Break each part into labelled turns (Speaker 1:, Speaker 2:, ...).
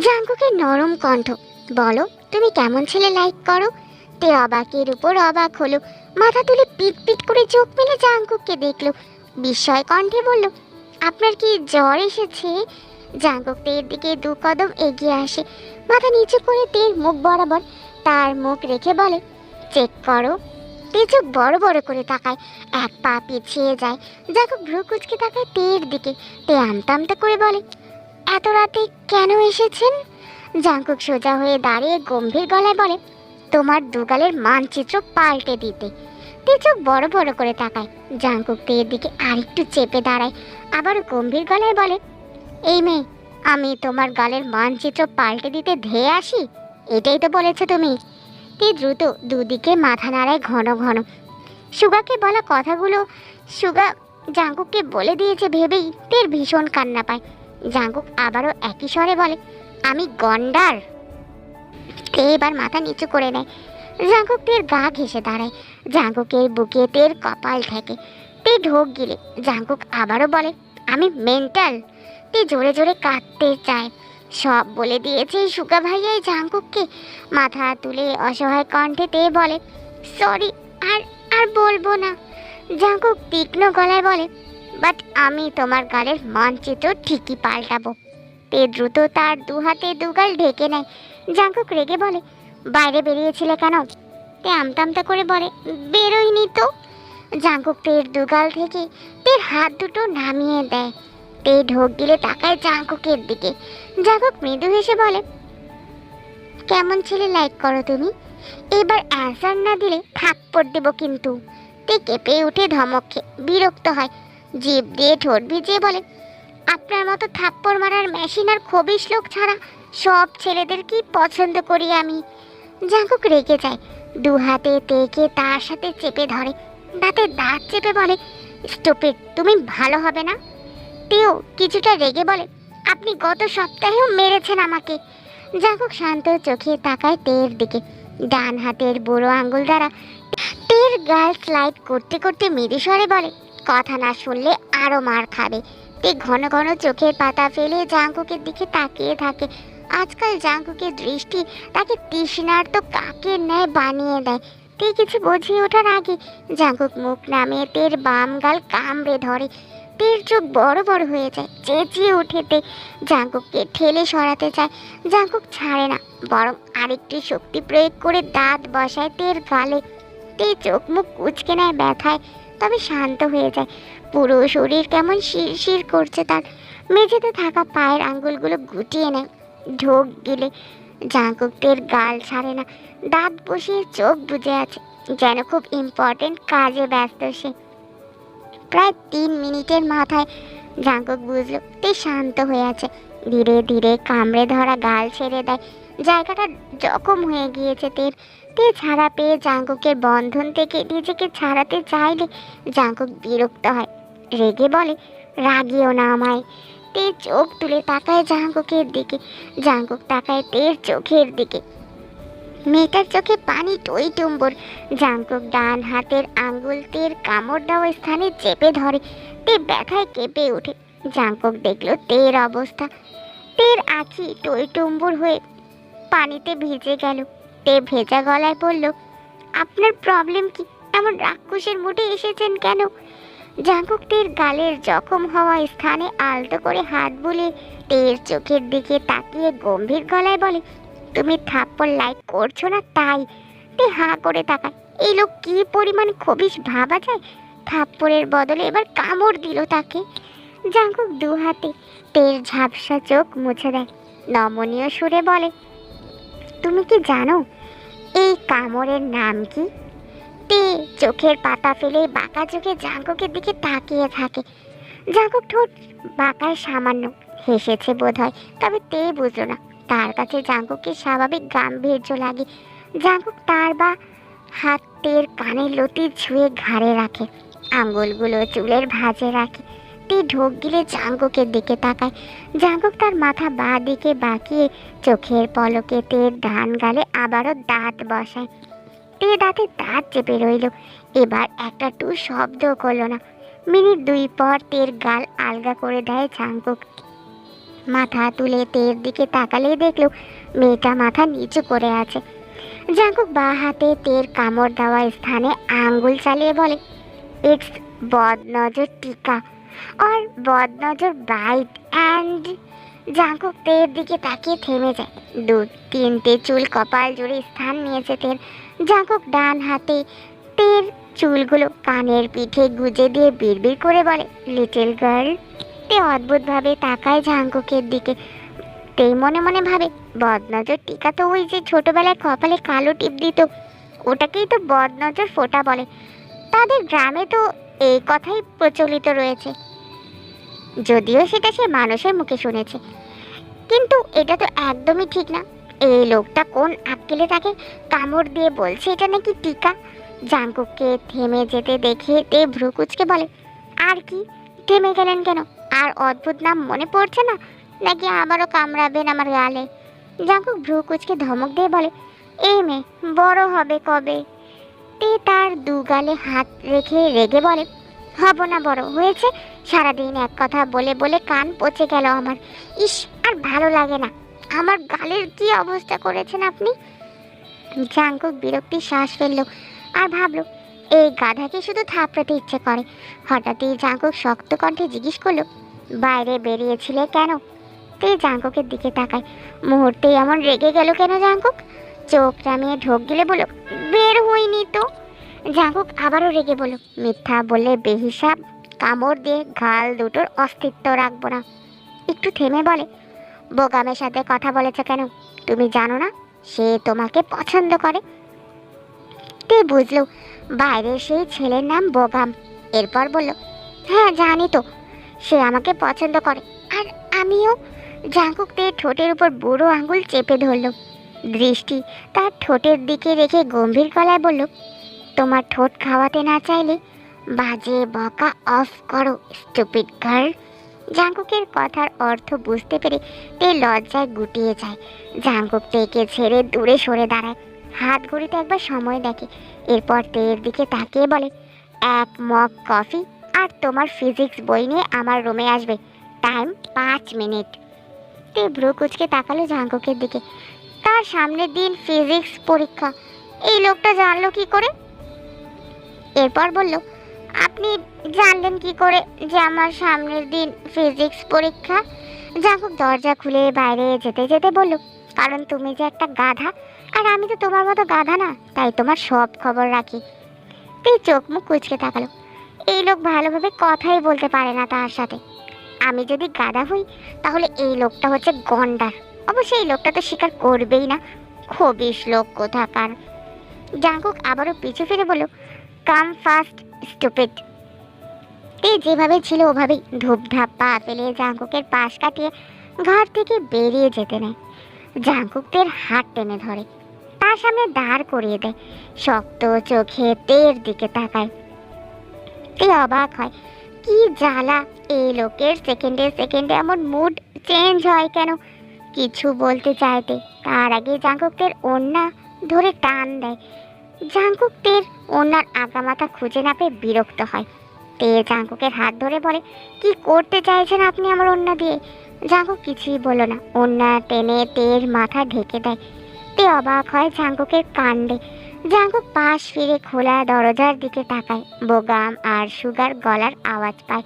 Speaker 1: জাঙ্কুকের নরম কণ্ঠ, বলো তুমি কেমন ছেলে লাইক করো। তে অবাকের উপর অবাক হলো, মাথা তুলে পিট পিট করে চোখ মেলে জাঙ্কুককে দেখলো, বিস্ময় কণ্ঠে বলল, আপনার কি জ্বর এসেছে? জাঙ্কুক তের দিকে দু কদম এগিয়ে আসে, মাথা নিচু করে তের মুখ বরাবর তার মুখ রেখে বলে, চেক করো। তে চোখ বড় বড় করে তাকায়, এক পা পিছিয়ে যায়। জাঙ্কুক ভ্রু কুচকে তাকায় তের দিকে। তে আমতা আমতা করে বলে, এত রাতে কেন এসেছেন? জাঙ্কুক সোজা হয়ে দাঁড়িয়ে গম্ভীর গলায় বলে, তোমার দুগালের মানচিত্র পাল্টে দিতে। তে চোখ বড় বড় করে তাকায়। জাঙ্কুক তের দিকে আরেকটু চেপে দাঁড়ায়, আবার গম্ভীর গলায় বলে, এই মেয়ে, আমি তোমার গালের মানচিত্র পাল্টে দিতে ধেয়ে আসি? এটাই তো বলেছো তুমি। তে দ্রুত দুদিকে মাথা নাড়ায় ঘন ঘন। সুগাকে বলা কথাগুলো সুগা জাঙ্কুককে বলে দিয়েছে ভেবেই তের ভীষণ কান্না পায়। জাঙ্কুক আবারও একই স্বরে বলে, আমি গন্ডার। তে এবার মাথা নিচু করে নেয়। জাঙ্কুক তের গা ঘেঁষে দাঁড়ায়। জাঙ্কুকের বুকে তের কপাল ঠেকে। তে ঢোক গিলে জাঙ্কুক আবারও বলে, আমি মেন্টাল। তে জোরে জোরে কাঁদতে চায়। সব বলে দিয়েছে সুগা ভাইয়াই জাঙ্কুককে। মাথা তুলে অসহায় কণ্ঠে তে বলে, সরি, আর আর বলবো না। জাঙ্কুক তীক্ষ্ণ গলায় বলে, বাট আমি তোমার গালের মানচিত্র ঠিকই পাল্টাবো। তে দ্রুত তার দু হাতে দুগাল ঢেকে নেয়। জাঙ্কুক রেগে বলে, বাইরে বেরিয়েছিলে কেন? তে আমতা আমতা করে বলে, বেরোয়নি তো। জাঙ্কুক তের দুগাল থেকে তের হাত দুটো নামিয়ে দেয়। তে ঢোক গিলে তাকায় জাঙ্কুকের দিকে। জাঙ্কুক মৃদু হেসে বলে, কেমন ছেলে লাইক করো তুমি? এবার অ্যান্সার না দিলে থাপ্পড় দেব কিন্তু। তে কেঁপে উঠে ধমক খেয়ে বিরক্ত হয়। জিভ দিয়ে ঠোঁট ভিজিয়ে বলে, আপনার মতো থাপ্পড় মারার মেশিন আর খবিশ লোক ছাড়া সব ছেলেদেরকেই পছন্দ করি আমি। জাঙ্কুক রেগে যায়। দু হাতে তেকে তার সাথে চেপে ধরে, দাঁতে দাঁত চেপে বলে, স্টুপিড, তুমি ভালো হবে না। তেও কিছুটা রেগে বলে, আপনি গত সপ্তাহেও মেরেছেন আমাকে। জাঙ্কুক শান্ত চোখে তাকায় তের দিকে। ডান হাতের বুড়ো আঙ্গুল দ্বারা তের গাল স্লাইড করতে করতে মৃদু স্বরে বলে, কথা না শুনলে আরো মার খাবে। তে ঘন ঘন চোখের পাতা ফেলে জাঙ্কুকের দিকে তাকিয়ে থাকে। আজকাল জাঙ্কুকের দৃষ্টি তাকে তৃষ্ণার্ত কাকের ন্যায় বানিয়ে দেয়। তে কিছু বুঝিয়ে ওঠার আগে জাঙ্কুক মুখ নামিয়ে তের বাম গাল কামড়ে ধরে। তের চোখ বড় বড় হয়ে যায়। চেঁচিয়ে উঠে তে জাঙ্কুককে ঠেলে সরাতে চায়। জাঙ্কুক ছাড়ে না, বরং আরেকটি শক্তি প্রয়োগ করে দাঁত বসায় তের গালে। তে চোখ মুখ কুঁচকে নেয় ব্যথায়, তবে শান্ত হয়ে যায়। পুরো শরীর কেমন শিরশির করছে তার। মেঝেতে থাকা পায়ের আঙ্গুলগুলো গুটিয়ে নেয়। ঢোক গিলে জাঙ্কুক তের গাল ছাড়ে না। দাঁত বসিয়ে চোখ বুজে আছে, যেন খুব ইম্পর্টেন্ট কাজে ব্যস্ত সে। প্রায় 3 মিনিটের মাথায় জাঙ্কুক বুঝলো তে শান্ত হয়ে আছে। ধীরে ধীরে কামড়ে ধরা গাল ছেড়ে দেয়। জায়গাটা জখম হয়ে গিয়েছে তের। তে ছাড়া পেয়ে জাঙ্কুকের বন্ধন থেকে নিজেকে ছাড়াতে চাইলে জাঙ্কুক বিরক্ত হয়, রেগে বলে, রাগিও না আমায়। তে চোখ তুলে তাকায় জাঙ্কুকের দিকে। জাঙ্কুক তাকায় তের চোখের দিকে। মেয়েটার চোখে পানি টই টুম্বর। জাঙ্কুক ডান হাতের আঙ্গুল তের কামড় দেওয়া স্থানে চেপে ধরে। তে ব্যথায় কেঁপে ওঠে। জাঙ্কুক দেখলো তের অবস্থা। তের আঁখি টই টুম্বর হয়ে পানিতে ভিজে গেল। তে ভেজা গলায় বলল, আপনার প্রবলেম কি? এমন রাক্ষসের মুঠে এসেছেন কেন? জাঙ্কুক তের গালের জখম হওয়া স্থানে আলতো করে হাত বুলিয়ে তের চোখের দিকে তাকিয়ে গম্ভীর গলায় বলে, তুমি থাপ্পড় লাইক করছো না তাই। তে হাঁ করে তাকায়। এই লোক কি পরিমাণ খবিশ ভাবা যায়! থাপ্পড়ের বদলে এবার কামড় দিল তাকে। জাঙ্কুক দু হাতে তের ঝাপসা চোখ মুছে দেয়, নমনীয় সুরে বলে, তুমি কি জানো এই কামড়ের নাম কি? তে চোখের পাতা ফেলে বাঁকা চোখে জাঙ্কুকের দিকে তাকিয়ে থাকে। জাঙ্কুক ঠোঁট বাঁকায় সামান্য, হেসেছে বোধ হয়, তবে তে বুঝলো না তার কাছে জাঙ্কুককে স্বাভাবিক গাম্ভীর্য লাগে। জাঙ্কুক তার বা হাতের কানের লতি ছুঁয়ে ঘাড়ে রাখে, আঙ্গুলগুলো চুলের ভাঁজে রাখে। তে ঢোক গিলে জাঙ্কুকের দিকে তাকায়। জাঙ্কুক তার মাথা বাঁ দিকে বাঁকিয়ে চোখের পলকে তের ডান গালে আবারও দাঁত বসায়। তে দাঁতে দাঁত চেপে রইল। এবার একটা টু শব্দও করলো না। মিনিট 2 পর তের গাল আলগা করে দেয় জাঙ্কুক। মাথা তুলে তের দিকে তাকালেই দেখলো মেয়েটা মাথা নিচু করে আছে। জাঙ্কুক বা হাতে তের কামড় দেওয়া স্থানে আঙ্গুল চালিয়ে বলে, ইটস বদনজর টিকা আর বদনজর বাইট অ্যান্ড। জাঙ্কুক তের দিকে তাকিয়ে থেমে যায়। 2-3টে চুল কপাল জুড়ে স্থান নিয়েছে তের। জাঙ্কুক ডান হাতে তের চুলগুলো কানের পিঠে গুজে দিয়ে বিড়বিড় করে বলে, লিটল গার্ল। তে অদ্ভুতভাবে তাকায় জাঙ্কুকের দিকে। তেই মনে মনে ভাবে, বদনজর টিকা তো ওই যে ছোটবেলায় কপালে কালো টিপ দিত, ওটাকেই তো বদনজর ফোঁটা বলে। তাদের গ্রামে তো এই কথাই প্রচলিত রয়েছে, যদিও সেটা সে মানুষের মুখে শুনেছে। কিন্তু এটা তো একদমই ঠিক না। এই লোকটা কোন আক্কেলে তাকে কামড় দিয়ে বলছে এটা নাকি টিকা। জাঙ্কুককে থেমে যেতে দেখে তে ভ্রু কুঁচকে বলে, আর কি? থেমে গেলেন কেন? আর অদ্ভুত নাম মনে পড়ছে না নাকি আবারও কামড়াবেন আমার গালে? জাঙ্কুক ভ্রু কুঁচকে ধমক দিয়ে বলে, এই মেয়ে বড় হবে কবে? তে তার দু গালে হাত রেখে রেগে বলে, হব না বড়, হয়েছে সারাদিন এক কথা বলে বলে কান পচে গেল আমার। ইস, আর ভালো লাগে না। আমার গালের কি অবস্থা করেছেন আপনি? জাঙ্কুক বিরক্তির শ্বাস ফেললো আর ভাবলো, এই গাধাকে শুধু থাপড়াতে ইচ্ছে করে। হঠাৎই জাঙ্কুক শক্ত কণ্ঠে জিজ্ঞেস করলো, বাইরে বেরিয়েছিলে কেন? তে জাঙ্কুকের দিকে তাকায়। মুহূর্তেই এমন রেগে গেল কেন জাঙ্কুক? চোখ নামিয়ে ঢোক গিলে বলল, বের হইনি তো। জাঙ্কুক আবারও রেগে বলল, মিথ্যা বললে বেহিসাব কামড় দিয়ে গাল দুটোর অস্তিত্ব রাখবো না। একটু থেমে বলে, বোগামের সাথে কথা বলেছে কেন? তুমি জানো না সে তোমাকে পছন্দ করে? তে বুঝলো বাইরে সেই ছেলের নাম বোগাম। এরপর বলল, হ্যাঁ জানি তো, সে আমাকে পছন্দ করে। আর আমিও। জাঙ্কুক তে ঠোঁটের উপর বুড়ো আঙুল চেপে ধরল, দৃষ্টি তার ঠোঁটের দিকে রেখে গম্ভীর গলায় বলল, তোমার ঠোঁট খাওয়াতে না চাইলে বাজে বকা অফ করো, স্টুপিড গার্ল। জাঙ্কুকের কথার অর্থ বুঝতে পেরে তে লজ্জায় গুটিয়ে যায়। জাঙ্কুক তেকে ছেড়ে দূরে সরে দাঁড়ায়, হাত ঘড়িতে একবার সময় দেখে। এরপর তের দিকে তাকিয়ে বলে, এক মগ কফি আর তোমার ফিজিক্স বই নিয়ে আমার রুমে আসবে, টাইম 5 মিনিট। তে ভ্রু কুচকে তাকালো জাঙ্কুকের দিকে। তার সামনের দিন ফিজিক্স পরীক্ষা, এই লোকটা জানলো কি করে? এরপর বলল, আপনি জানলেন কি করে যে আমার সামনের দিন ফিজিক্স পরীক্ষা? জাঙ্কুক দরজা খুলে বাইরে যেতে যেতে বলল, কারণ তুমি যে একটা গাধা, আর আমি তো তোমার মতো গাধা না, তাই তোমার সব খবর রাখি। তুই চোখ মুখ কুচকে তাকালো। এই লোক ভালোভাবে কথাই বলতে পারে না তার সাথে। আমি যদি গাধা হই তাহলে এই লোকটা হচ্ছে গন্ডার। অবশ্যই এই লোকটা তো স্বীকার করবেই না, খবিশ লোক কোথাকার। জাঙ্কুক আবারও পিছু ফিরে বলল, কাম ফাস্ট স্টুপিড। তে যেভাবে ছিল ওভাবেই ধূপধাপ পা ফেলে জাঙ্কুকের পাশ কাটিয়ে ঘর থেকে বেরিয়ে যেতে নেয়। জাঙ্কুক তের হাত টেনে ধরে, তার সামনে দাঁড় করিয়ে দেয়। শক্ত চোখে তের দিকে তাকায়। তে অবাক হয়, কি জ্বালা! এই লোকের সেকেন্ডে সেকেন্ডে এমন মুড চেঞ্জ হয় কেন? কিছু বলতে চাইতে তার আগে জাঙ্কুক তের ওড়না ধরে টান দেয়। জাঙ্কুক তের ওড়নার আগামাথা খুঁজে না পেয়ে বিরক্ত হয়। তে জাঙ্কুকের হাত ধরে বলে, কি করতে চাইছেন আপনি আমার ওড়না দিয়ে? জাঙ্কুক কিছুই বলল না, ওড়না টেনে তের মাথা ঢেকে দেয়। তে অবাক হয় জাঙ্কুকের কাণ্ডে। জাঙ্কুক পাশ ফিরে খোলা দরজার দিকে তাকায়। বোগাম আর সুগার গলার আওয়াজ পায়।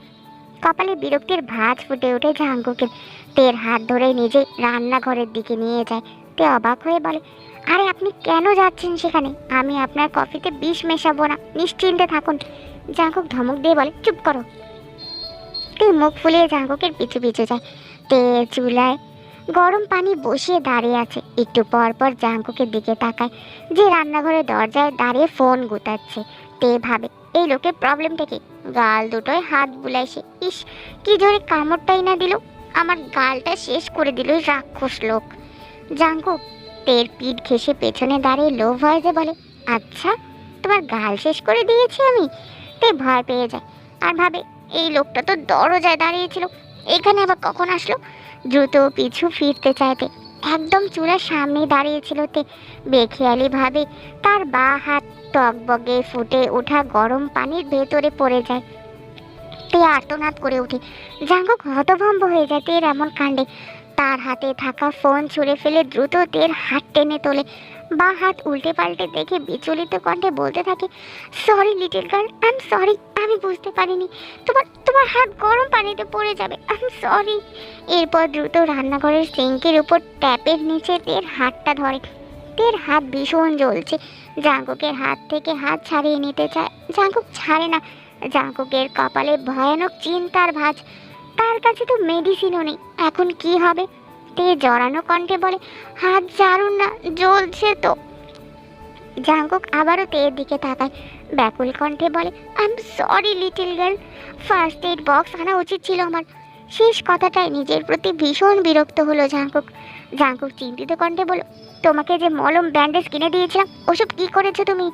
Speaker 1: কপালে বিরক্তির ভাঁজ ফুটে ওঠে জাঙ্কুকের। তের হাত ধরে নিজে রান্নাঘরের দিকে নিয়ে যায়। তে অবাক হয়ে বলে, আরে আপনি কেন যাচ্ছেন সেখানে? আমি আপনার কফিতে বিষ মেশাবো না, নিশ্চিন্তে থাকুন। জাঙ্কুক ধমক দিয়ে বলে, চুপ করো। তে মুখ ফুলিয়ে জাঙ্কুকের পিছু পিছু যায়। তে চুলায় গরম পানি বসিয়ে দাঁড়িয়ে আছে। একটু পর পর জাঙ্কুকের দিকে তাকায়, যে রান্নাঘরের দরজায় দাঁড়িয়ে ফোন গুতাচ্ছে। তে ভাবে, এই লোকের প্রবলেমটা কি? গাল দুটোয় হাত বুলায় সে। ইস, কি জোরে কামড়টাই না দিল, আমার গালটা শেষ করে দিল এই রাক্ষস লোক। জাঙ্কুক তের পিঠ ঘেঁষে পেছনে দাঁড়িয়ে লো ভয়েসে বলে, আচ্ছা তোমার গাল শেষ করে দিয়েছি আমি? তে ভয় পেয়ে যায় আর ভাবে, এই লোকটা তো দরজায় দাঁড়িয়েছিল, এখানে আবার কখন আসলো? দ্রুত পিছু ফিরতে চাইতে একদম চুলার সামনে দাঁড়িয়েছিল তে। বেখেয়ালি ভাবে তার বা হাত টকবগে ফুটে ওঠা গরম পানির ভেতরে পড়ে যায়। তে আর্তনাদ করে ওঠে। জাঙ্কুক হতভম্ব হয়ে যায় তের এমন কাণ্ডে। তার হাতে থাকা ফোন ছুঁড়ে ফেলে দ্রুত তের হাত টেনে তোলে। বা হাত উল্টে পাল্টে দেখে বিচলিত কণ্ঠে বলতে থাকে, sorry little girl, I am sorry, আমি বুঝতে পারিনি। তোমার তোমার হাত গরম পানিতে পড়ে যাবে, আই এম সরি। এরপর দ্রুত রান্নাঘরের সিঙ্কের উপর ট্যাপের নিচে তের হাতটা ধরে। তের হাত ভীষণ জ্বলছে। জাঙ্কুকের হাত থেকে হাত ছাড়িয়ে নিতে চায়, জাঙ্কুক ছাড়ে না। জাঙ্কুকের কপালে ভয়ানক চিন্তার ভাঁজ। তার কাছে তো মেডিসিনও নেই, এখন কি হবে? তে জড়ানো কণ্ঠে বলে, হাত ছাড়ুন না, জ্বলছে তো। জাঙ্কুক আবারও তের দিকে তাকায়, ব্যাকুল কণ্ঠে বলে, I am sorry little girl, first aid box আনা উচিত ছিল আমার। শেষ কথাটায় নিজের প্রতি ভীষণ বিরক্ত হলো জাঙ্কুক। জাঙ্কুক চিন্তিত কণ্ঠে বলল, তোমাকে যে মলম ব্যান্ডেজ কিনে দিয়েছিলাম, ওসব কি করেছো তুমি?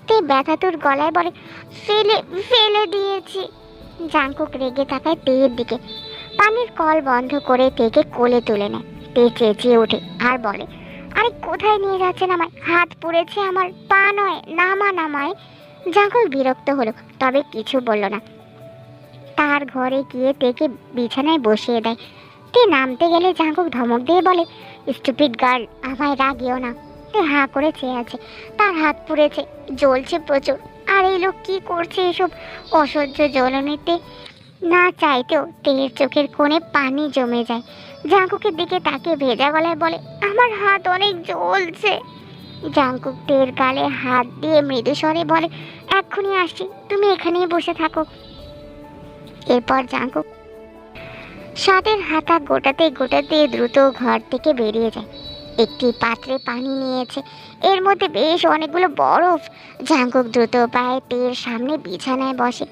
Speaker 1: তে ব্যথাতুর গলায় বলে, ফেলে ফেলে দিয়েছি। জাঙ্কুক রেগে তাকায় তের দিকে। পানির কল বন্ধ করে তেকে কোলে তুলে নেয়। তে চেঁচিয়ে ওঠে আর বলে, আরে কোথায় নিয়ে যাচ্ছেন আমায়? হাত পুড়েছে আমার, পা নয়, নামায়। জাঙ্কুক বিরক্ত হলো, তবে কিছু বলল না। তার ঘরে গিয়ে তেকে বিছানায় বসিয়ে দেয়। তে নামতে গেলে জাঙ্কুক ধমক দিয়ে বলে, স্টুপিড গার্ল, আমায় রাগিও না। তে হাঁ করে চেয়ে আছে। তার হাত পুড়েছে, জ্বলছে প্রচুর। আর এই লোক কি করছে এসব? অসহ্য জ্বলনিতে না চাইতেও তের চোখের কোণে পানি জমে যায়। জাঙ্কুকের দিকে তাকে ভেজা গলায় বলে, আমার হাত অনেক জ্বলছে। জাঙ্কুক তের গালে হাত দিয়ে মৃদু স্বরে বলে, এক্ষুনি আসছি, তুমি এখানেই বসে থাকো। এরপর জাঙ্কুক সাদের হাতা গোটাতে গোটাতে দ্রুত ঘর থেকে বেরিয়ে যায়। একটি পাত্রে পানি নিয়েছে, এর মধ্যে বেশ অনেকগুলো বরফ। জাঙ্কুক দ্রুত পায়ে তের সামনে বিছানায় বসে।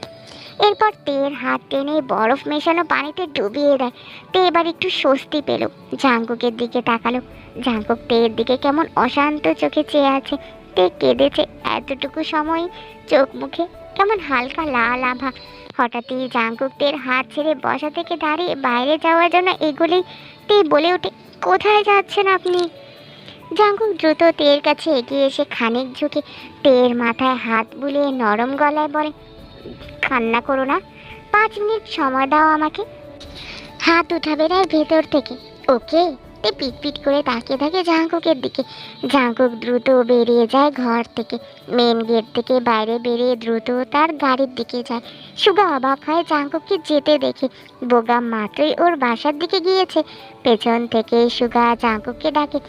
Speaker 1: এরপর তের হাত টেনে বরফ মেশানো পানিতে ডুবিয়ে দেয়। তে এবার একটু স্বস্তি পেল। জাঙ্কুকের দিকে তাকালো। জাঙ্কুক তের দিকে কেমন অশান্ত চোখে চেয়ে আছে। তে কেঁদেছে এতটুকু সময়, চোখ মুখে কেমন হালকা লাল আভা। হঠাৎই জাঙ্কুক তের হাত ছেড়ে বসা থেকে দাঁড়িয়ে বাইরে যাওয়ার জন্য এগোলেই তে বলে ওঠে, কোথায় যাচ্ছেন আপনি? জাঙ্কুক দ্রুত তের কাছে এগিয়ে এসে খানিক ঝুঁকে তের মাথায় হাত বুলিয়ে নরম গলায় বলে, কান্না করো না, 5 মিনিট সময় দাও আমাকে। হাত উঠাবে না ভেতর থেকে, ওকে? তে পিট করে তাকিয়ে থাকে জাঙ্কুকের দিকে। জাঙ্কুক দ্রুত বেরিয়ে যায় ঘর থেকে। মেন গেট থেকে বাইরে বেরিয়ে দ্রুত তার গাড়ির দিকে যায়। সুগা অবাক হয় জাঙ্কুককে যেতে দেখে। বোগা মাত্রই ওর বাসার দিকে গিয়েছে। পেছন থেকে সুগা জাঙ্কুককে ডাকে,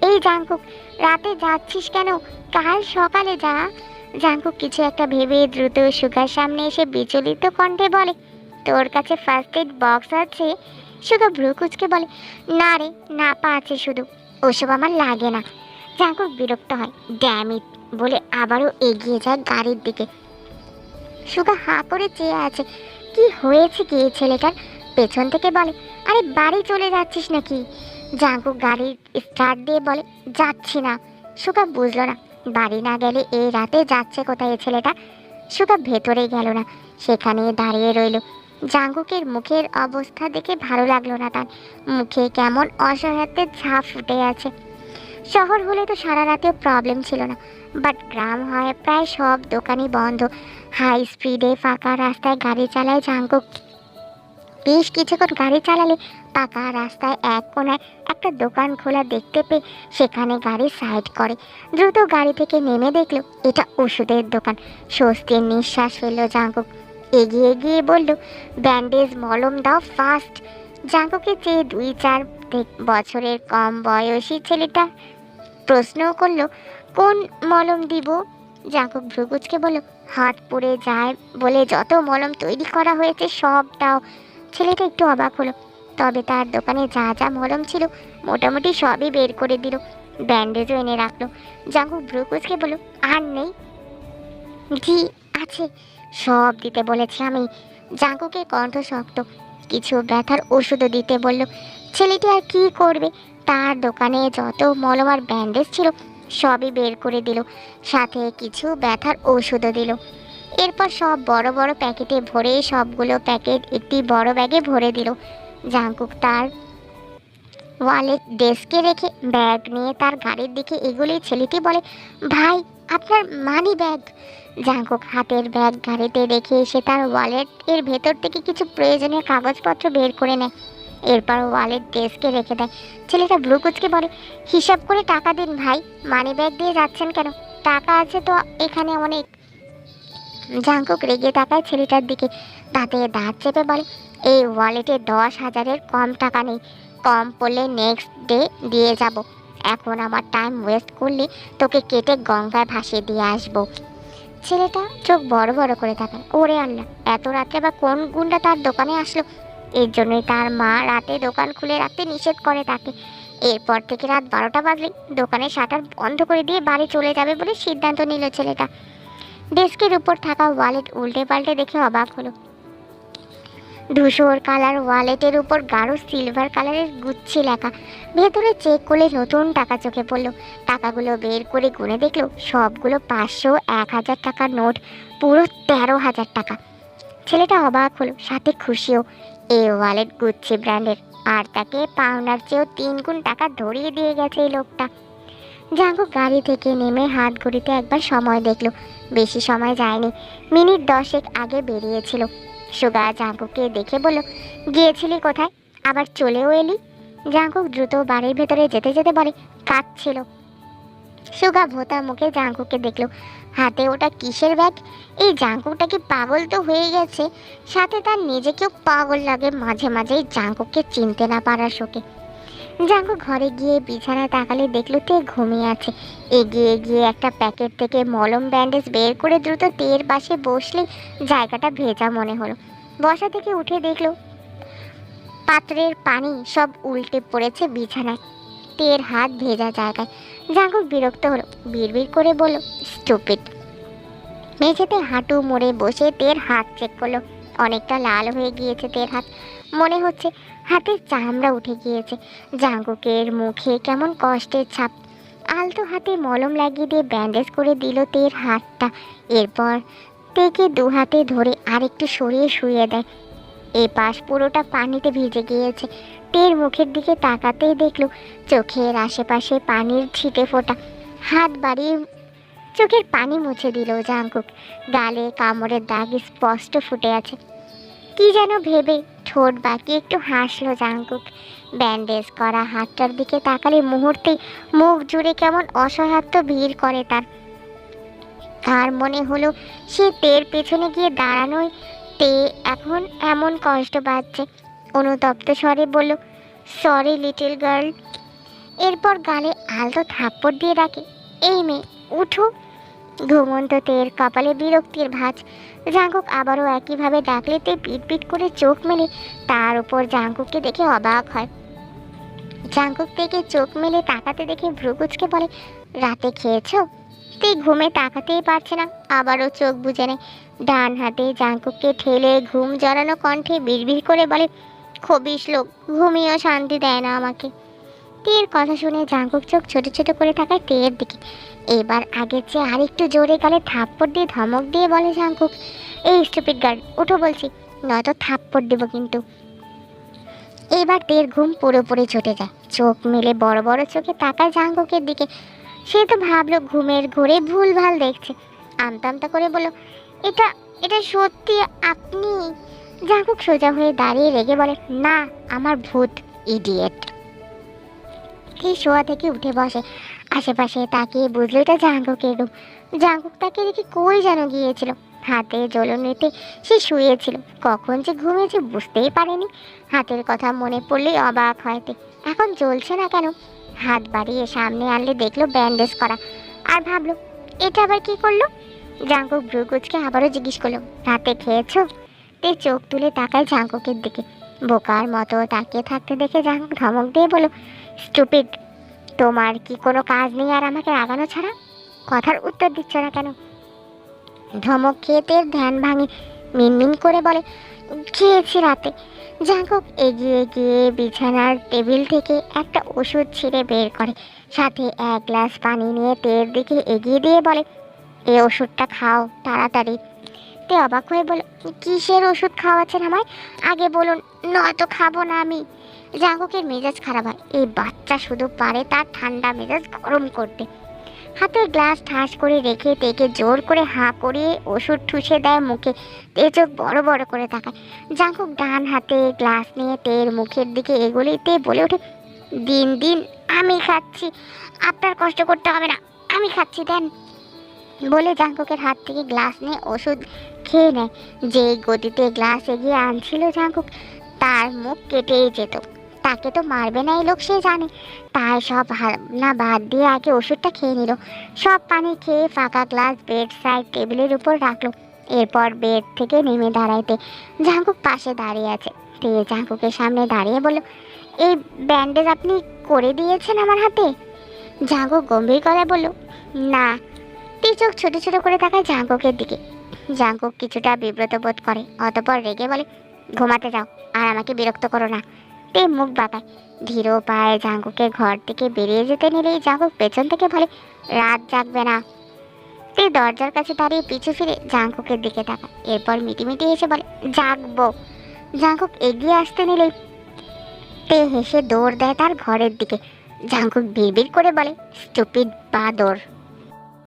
Speaker 1: এই জাঙ্কুক, রাতে যাচ্ছিস কেন? কাল সকালে যা। জাঙ্কুক কিছু একটা ভেবে দ্রুত সুগার সামনে এসে বিচলিত কণ্ঠে বলে, তোর কাছে ফার্স্ট এড বক্স আছে? সুগা ভ্রু কুচকে বলে, না রে, না পা আছে শুধু, ওসব আমার লাগে না। জাঙ্কুক বিরক্ত হয়, ড্যাম ইট বলে আবারও এগিয়ে যায় গাড়ির দিকে। সুগা হাঁ করে চেয়ে আছে। কি হয়েছে কি এই ছেলেটার? পেছন থেকে বলে, আরে বাড়ি চলে যাচ্ছিস নাকি? জাঙ্কুক গাড়ির স্টার্ট দিয়ে বলে, যাচ্ছি না। সুগা বুঝলো না, বাড়ি না গেলে এই রাতে যাচ্ছে কোথায় এ ছেলেটা? সুগা ভেতরে গেল না, সেখানে দাঁড়িয়ে রইল। জাঙ্কুকের মুখের অবস্থা দেখে ভালো লাগলো না তার। মুখে কেমন অসহায়ত্বের ছাপ ফুটে আছে। শহর হলে তো সারা রাতেও প্রবলেম ছিল না, বাট গ্রাম হয় প্রায় সব দোকানই বন্ধ। হাই স্পিডে ফাঁকা রাস্তায় গাড়ি চালায় জাঙ্কুক। বেশ কিছুক্ষণ গাড়ি চালালে পাকা রাস্তায় এক কোণায় একটা দোকান খোলা দেখতে পেয়ে সেখানে গাড়ি সাইড করে। দ্রুত গাড়ি থেকে নেমে দেখলো এটা ওষুধের দোকান। স্বস্তির নিঃশ্বাস ফেললো জাঙ্কুক। এগিয়ে গিয়ে বলল, ব্যান্ডেজ মলম দাও ফাস্ট। জাঙ্কুকের চেয়ে 2-4 বছরের কম বয়সী ছেলেটা প্রশ্ন করলো, কোন মলম দিব? জাঙ্কুক ভ্রুকুচকে বলল, হাত পুড়ে যায় বলে যত মলম তৈরি করা হয়েছে সব দাও। ছেলেটা একটু অবাক হলো, তবে তার দোকানে যা যা মলম ছিল মোটামুটি সবই বের করে দিল। ব্যান্ডেজও এনে রাখলো। জাঙ্কুক ভ্রুকুচকে বলল, আর নেই? জি আছে, সব দিতে বলেছি আমি। জাঙ্কুকের কণ্ঠ শক্ত। কিছু ব্যথার ওষুধও দিতে বলল। ছেলেটি আর কি করবে? তার দোকানে যত মলম আর ব্যান্ডেজ ছিল সবই বের করে দিল, সাথে কিছু ব্যথার ওষুধও দিল। এরপর সব বড় বড় প্যাকেটে ভরে সবগুলো প্যাকেট একটি বড় ব্যাগে ভরে দিল। জাঙ্কুক তার ওয়ালেট ডেস্কে রেখে ব্যাগ নিয়ে তার গাড়ির দিকে এগুলি ছেলেটি বলে, ভাই আপনার মানি ব্যাগ। জাঙ্কুক হাতের ব্যাগ গাড়িতে রেখে এসে তার ওয়ালেট এর ভেতর থেকে কিছু প্রয়োজনীয় কাগজপত্র বের করে নেয়। এরপর ওয়ালেট ডেস্কে রেখে দেয়। ছেলেটা ভ্রুকুচকে বলে, হিসাব করে টাকা দিন ভাই, মানি ব্যাগ দিয়ে যাচ্ছেন কেন? টাকা আছে তো এখানে অনেক। জাঙ্কুক রেগে তাকায় ছেলেটার দিকে, দাঁতে দাঁত চেপে বলে, এই ওয়ালেটে 10,000-এর কম টাকা নেই, কম পড়লে নেক্সট ডে দিয়ে যাব। এখন আমার টাইম ওয়েস্ট করলে তোকে কেটে গঙ্গায় ভাসিয়ে দিয়ে আসবো। ছেলেটা চোখ বড় বড় করে তাকায়। ওরে আল্লাহ, এত রাত্রে বা কোন গুন্ডা তার দোকানে আসলো? এর জন্যই তার মা রাতে দোকান খুলে রাখতে নিষেধ করে তাকে। এরপর থেকে রাত 12টা বাজলে দোকানের শাটার বন্ধ করে দিয়ে বাড়ি চলে যাবে বলে সিদ্ধান্ত নিল ছেলেটা। ডেস্কের উপর থাকা ওয়ালেট উল্টে পাল্টে দেখে অবাক হলো। ধূসর কালার ওয়ালেটের উপর গাঢ় সিলভার কালারের গুচ্ছি লেখা। ভেতরে চেক করলে নতুন টাকা চোখে পড়লো। টাকাগুলো বের করে গুনে দেখলো সবগুলো 500, 1000 টাকার নোট, পুরো 13,000 টাকা। ছেলেটা অবাক হলো, সাথে খুশিও। এই ওয়ালেট গুচ্ছি ব্র্যান্ডের, আর তাকে পাওনার চেয়েও 3 গুণ টাকা ধরিয়ে দিয়ে গেছে এই লোকটা। জাঙ্কুক গাড়ি থেকে নেমে হাত ঘড়িতে একবার সময় দেখলো। বেশি সময় যায়নি, মিনিট 10 আগে বেরিয়েছিল। সুগা জাঙ্কুককে দেখে বলল, গিয়েছিলি কোথায়, আবার চলেও এলি? জাঙ্কুক দ্রুত বাড়ির ভেতরে যেতে যেতে বলে, কাঁদছিল। সুগা ভোতা মুখে জাঙ্কুককে দেখলো। হাতে ওটা কিসের ব্যাগ? এই জাঙ্কুকটা কি পাগল তো হয়ে গেছে, সাথে তার নিজেকেও পাগল লাগে মাঝে মাঝেই জাঙ্কুককে চিনতে না পারার শোকে। জাঙ্কুক ঘরে গিয়ে বিছানায় তাকালে দেখলো তে ঘুমিয়ে আছে। এগিয়ে গিয়ে একটা প্যাকেট থেকে মলম ব্যান্ডেজ বের করে দ্রুত তের পাশে বসলে জায়গাটা ভেজা মনে হলো। বসা থেকে উঠে দেখলো পাত্রের পানি সব উল্টে পড়েছে বিছানায়, তের হাত ভেজা জায়গায়। জাঙ্কুক বিরক্ত হলো, বিড়বিড় করে বলল, স্টুপিড। মেঝেতে হাঁটু মুড়ে বসে তের হাত চেক করলো। অনেকটা লাল হয়ে গিয়েছে তের হাত, মনে হচ্ছে হাতের চামড়া উঠে গিয়েছে। জাঙ্কুকের মুখে কেমন কষ্টের ছাপ। আলতো হাতে মলম লাগিয়ে দিয়ে ব্যান্ডেজ করে দিল তের হাতটা। এরপর তেকে 2 হাতে ধরে আরেকটু সরিয়ে শুয়ে দেয়। এই পাশ পুরোটা পানিতে ভিজে গিয়েছে। তের মুখের দিকে তাকাতেই দেখলো চোখের আশেপাশে পানির ছিটে ফোটা। হাত বাড়িয়ে চোখের পানি মুছে দিল জাঙ্কুক। গালে কামড়ের দাগ স্পষ্ট ফুটে আছে। কি যেন ভেবে ঠোঁট বাকি একটু হাসলো জাঙ্কুক। ব্যান্ডেজ করা হাতটার দিকে তাকালে মুহূর্তেই মুখ জুড়ে কেমন অসহায়ত্ব ভিড় করে তার মনে হলো সে তের পেছনে গিয়ে দাঁড়ানোয় তে এখন এমন কষ্ট পাচ্ছে। অনুতপ্ত স্বরে বলল, সরি লিটল গার্ল। এরপর গালে আলতো থাপ্পড় দিয়ে ডাকে, এই মেয়ে উঠো। ঘুমন্ত তের কপালে বিরক্তির ভাঁজ। জাঙ্কুক আবারও একইভাবে ডাকলে তে পিট পিট করে চোখ মেলে তার উপর জাঙ্কুককে দেখে অবাক হয়। জাঙ্কুক থেকে চোখ মেলে তাকাতে দেখে ভ্রুকুচকে বলে, রাতে খেয়েছো? তে ঘুমে তাকাতেই পারছে না, আবারও চোখ বুজে নেয়। ডান হাতে জাঙ্কুককে ঠেলে ঘুম জড়ানো কণ্ঠে বিড়বিড় করে বলে, খবিস লোক, ঘুমিয়েও শান্তি দেয় না আমাকে। তের কথা শুনে জাঙ্কুক চোখ ছোট ছোট করে তাকায় তের দিকে। এবার আগের চেয়ে আরেকটু জোরে গালে থাপ্পড় দিয়ে ধমক দিয়ে বলে জাঙ্কুক, এই স্টুপিড গার্ল, উঠো বলছি, নয়তো থাপ্পড় দেবো কিন্তু। এবার তের ঘুম পুরোপুরি ছুটে যায়। চোখ মেলে বড় বড় চোখে তাকায় জাঙ্কুকের দিকে। সে তো ভাবলো ঘুমের ঘোরে ভুলভাল দেখছে। আমতা আমতা করে বলল, এটা এটা সত্যি আপনি? জাঙ্কুক সোজা হয়ে দাঁড়িয়ে রেগে বলে, না, আমার ভূত, ইডিয়েট। এই শোয়া থেকে উঠে বসে, আশেপাশে তাকিয়ে বুঝলো এটা জাঙ্কুকের রূপ। জাঙ্কুক তাকে দেখে কই যেন গিয়েছিল। হাতে জ্বলনিতে সে শুয়েছিল, কখন যে ঘুমিয়েছে বুঝতেই পারেনি। হাতের কথা মনে পড়লেই অবাক হয়তে, এখন জ্বলছে না কেন? হাত বাড়িয়ে সামনে আনলে দেখলো ব্যান্ডেজ করা, আর ভাবলো এটা আবার কি করলো। জাঙ্কুক ভ্রুকুচকে আবারও জিজ্ঞেস করলো, রাতে খেয়েছো? তে চোখ তুলে তাকায় জাঙ্কুকের দিকে। বোকার মতো তাকিয়ে থাকতে দেখে জাঙ্কুক ধমক দিয়ে বলল, স্টুপিড, তোমার কি কোনো কাজ নেই আর আমাকে রাগানো ছাড়া? কথার উত্তর দিচ্ছ না কেন? ধমক খেয়ে তের ধ্যান ভাঙে, মিনমিন করে বলে, খেয়েছি রাতে। জাঙ্কুক এগিয়ে গিয়ে বিছানার টেবিল থেকে একটা ওষুধ ছিঁড়ে বের করে, সাথে 1 গ্লাস পানি নিয়ে তের দিকে এগিয়ে দিয়ে বলে, এই ওষুধটা খাও তাড়াতাড়ি। তে অবাক হয়ে বলে, কিসের ওষুধ খাওয়াচ্ছেন আমায়? আগে বলুন, নয়তো খাবো না আমি। জাঙ্কুকের মেজাজ খারাপ হয়। এই বাচ্চা শুধু পারে তার ঠান্ডা মেজাজ গরম করতে। হাতের গ্লাস ঠাস করে রেখে তেকে জোর করে হাঁ করিয়ে ওষুধ ঠুসে দেয় মুখে। তে চোখ বড় বড় করে তাকায়। জাঙ্কুক ডান হাতে গ্লাস নিয়ে তের মুখের দিকে এগোলেই তে বলে ওঠে, দিন দিন আমি খাচ্ছি, আপনার কষ্ট করতে হবে না, আমি খাচ্ছি দেন। বলে জাঙ্কুকের হাত থেকে গ্লাস নিয়ে ওষুধ খেয়ে নেয়। যে গতিতে গ্লাস এগিয়ে আনছিল জাঙ্কুক, তার মুখ কেটেই যেত। তাকে তো মারবে না এই লোক, সে জানে। তাই সব ভাবনা বাদ দিয়ে আগে ওষুধটা খেয়ে নিল। সব পানি খেয়ে ফাঁকা গ্লাস বেড সাইড টেবিলের উপর রাখলো। এরপর বেড থেকে নেমে দাঁড়াইতে জাঙ্কুক পাশে দাঁড়িয়ে আছে। তে জাঙ্কুকের সামনে দাঁড়িয়ে বলল, এই ব্যান্ডেজ আপনি করে দিয়েছেন আমার হাতে? জাঙ্কুক গম্ভীর গলায় বলল, না। তে চোখ ছোট ছোট করে তাকায় জাঙ্কুকের দিকে। জাঙ্কুক কিছুটা বিব্রত বোধ করে, অতঃপর রেগে বলে, ঘুমাতে যাও, আর আমাকে বিরক্ত করো না। তে মুখ বাঁকায়। ধীর পায়ে জাঙ্কুকের ঘর থেকে বেরিয়ে যেতে নিলেই জাঙ্কুক পেছন থেকে বলে, রাত জাগবে না। তে দরজার কাছে দাঁড়িয়ে পিছু ফিরে জাঙ্কুকের দিকে তাকায়। এরপর মিটিমিটি হেসে বলে, জাগবো। জাঙ্কুক এগিয়ে আসতে নিলেই তে হেসে দৌড় দেয় তার ঘরের দিকে। জাঙ্কুক বিড়বিড় করে বলে, স্টুপিড বাদর।